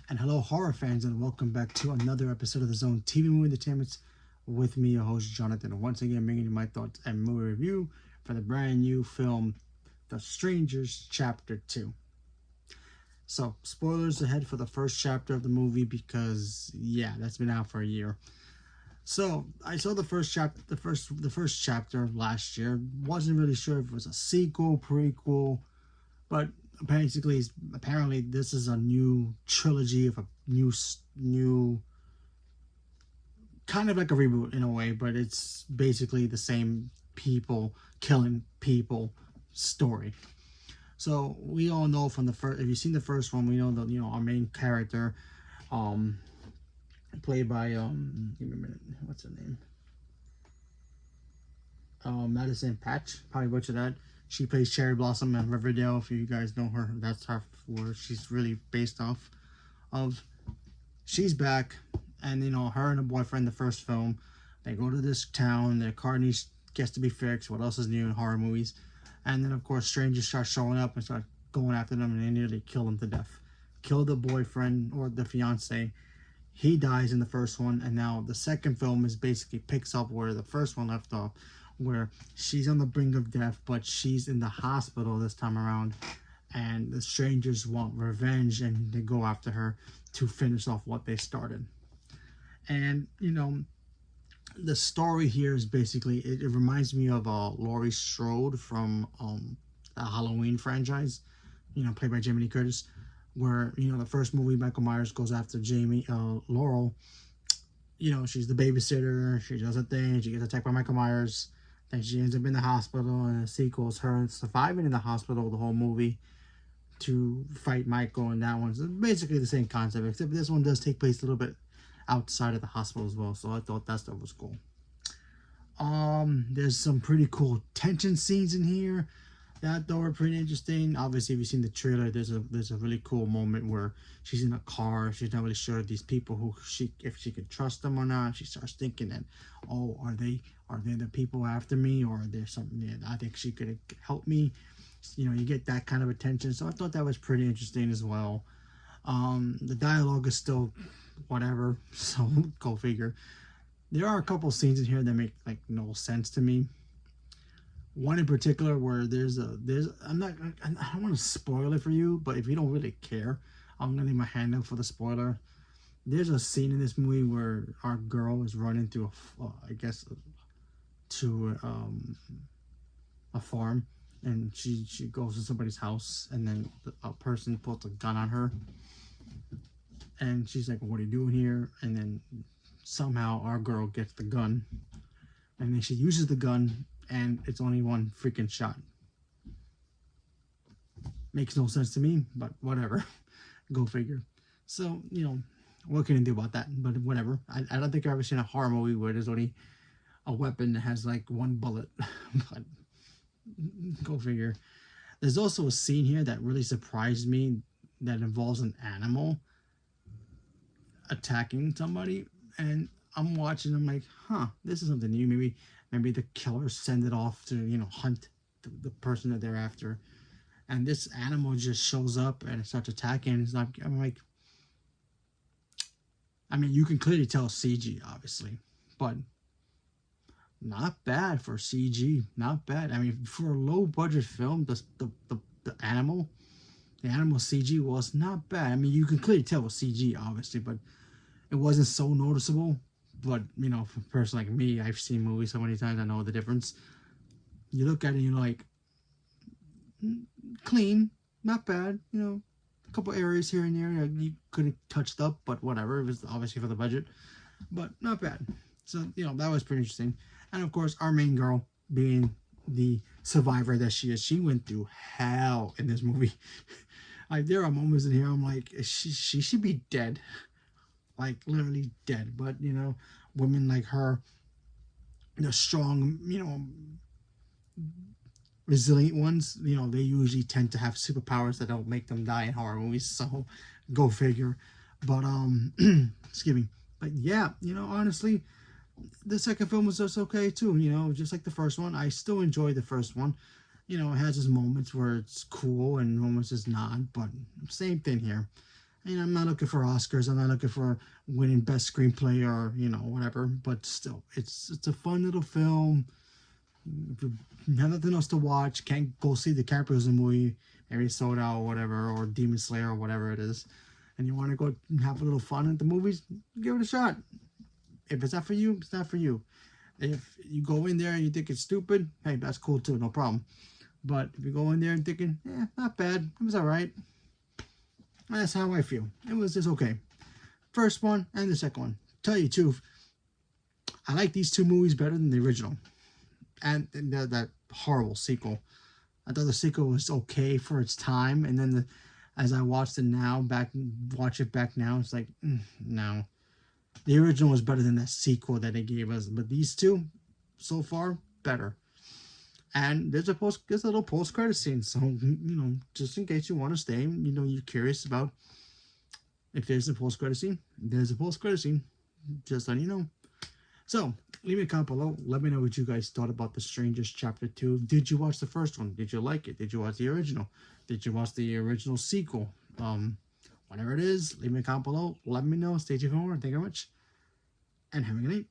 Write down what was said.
And hello, horror fans, and welcome back to another episode of the Zone TV Movie Entertainment with me, your host Jonathan. Once again, bringing you my thoughts and movie review for the brand new film, The Strangers Chapter 2. So, spoilers ahead for the first chapter of the movie because, yeah, that's been out for a year. So, I saw the first chapter, the first chapter last year. Wasn't really sure if it was a sequel, prequel, but apparently this is a new trilogy of a new kind of like a reboot in a way, but it's basically the same people killing people story. So we all know from the first, if you've seen the first one, we know that our main character, um, played by give me a minute, what's her name? Madison Patch, probably butchered that. She plays Cherry Blossom in Riverdale. If you guys know her, that's her where she's really based off of. She's back, and her and her boyfriend, the first film, they go to this town. Their car gets to be fixed. What else is new in horror movies? And then of course strangers start showing up and start going after them, and they nearly kill them to death. Kill the boyfriend or the fiance. He dies in the first one, and now the second film is basically picks up where the first one left off, where she's on the brink of death, but she's in the hospital this time around, and the strangers want revenge, and they go after her to finish off what they started. And the story here is basically it reminds me of Laurie Strode from the Halloween franchise, played by Jamie Lee Curtis, where the first movie Michael Myers goes after Laurel. She's the babysitter, she does a thing, she gets attacked by Michael Myers, then she ends up in the hospital, and the sequel is her surviving in the hospital the whole movie to fight Michael. And that one's basically the same concept, except this one does take place a little bit outside of the hospital as well, so I thought that stuff was cool. There's some pretty cool tension scenes in here that though are pretty interesting. Obviously, if you've seen the trailer, there's a really cool moment where she's in a car. She's not really sure these people if she can trust them or not. She starts thinking that, oh, are they the people after me, or are there something that I think she could help me? You get that kind of attention. So I thought that was pretty interesting as well. The dialogue is still whatever, so go figure. There are a couple scenes in here that make like no sense to me. One in particular where there's I don't want to spoil it for you, but if you don't really care, I'm gonna leave my hand up for the spoiler. There's a scene in this movie where our girl is running through to a farm, and she goes to somebody's house, and then a person puts a gun on her, and she's like, what are you doing here? And then somehow our girl gets the gun, and then she uses the gun, and it's only one freaking shot. Makes no sense to me, but whatever. Go figure. So, what can you do about that? But whatever. I don't think I've ever seen a horror movie where there's only a weapon that has like one bullet. But go figure. There's also a scene here that really surprised me that involves an animal attacking somebody, and I'm watching, I'm like, this is something new. Maybe the killer send it off to hunt the person that they're after, and this animal just shows up and it starts attacking. I'm like, I mean, you can clearly tell CG, obviously, but not bad for CG. Not bad. I mean, for a low budget film, the animal CG was not bad. I mean, you can clearly tell it was CG, obviously, but it wasn't so noticeable. But for a person like me, I've seen movies so many times, I know the difference. You look at it, you're like, clean, not bad. A couple areas here and there you could have touched up, but whatever. It was obviously for the budget, but not bad. So that was pretty interesting. And of course, our main girl, being the survivor that she is, she went through hell in this movie. Like, there are moments in here I'm like, she should be dead. Like, literally dead. But women like her, the strong, resilient ones, they usually tend to have superpowers that don't make them die in horror movies. So go figure. But excuse me. But yeah, honestly, the second film was just okay too. Just like the first one. I still enjoy the first one. It has its moments where it's cool and moments it's not, but same thing here. And I'm not looking for Oscars. I'm not looking for winning best screenplay or whatever. But still, it's a fun little film. If you have nothing else to watch, can't go see DiCaprio's movie, maybe Soda or whatever, or Demon Slayer or whatever it is, and you want to go have a little fun at the movies, give it a shot. If it's not for you, it's not for you. If you go in there and you think it's stupid, hey, that's cool too, no problem. But if you go in there and thinking, not bad, it was alright, that's how I feel. It was just okay. First one and the second one. Tell you the truth, I like these two movies better than the original. And that horrible sequel. I thought the sequel was okay for its time, and then as I watched it now, watch it back now, it's like, no. The original was better than that sequel that they gave us, but these two, so far, better. And there's a little post-credit scene, so just in case you want to stay, you're curious about if there's a post-credit scene. There's a post-credit scene. Just letting you know. So, leave me a comment below. Let me know what you guys thought about The Strangers Chapter 2. Did you watch the first one? Did you like it? Did you watch the original? Did you watch the original sequel? Whatever it is, leave me a comment below. Let me know. Stay tuned for more. Thank you very much. And have a good night.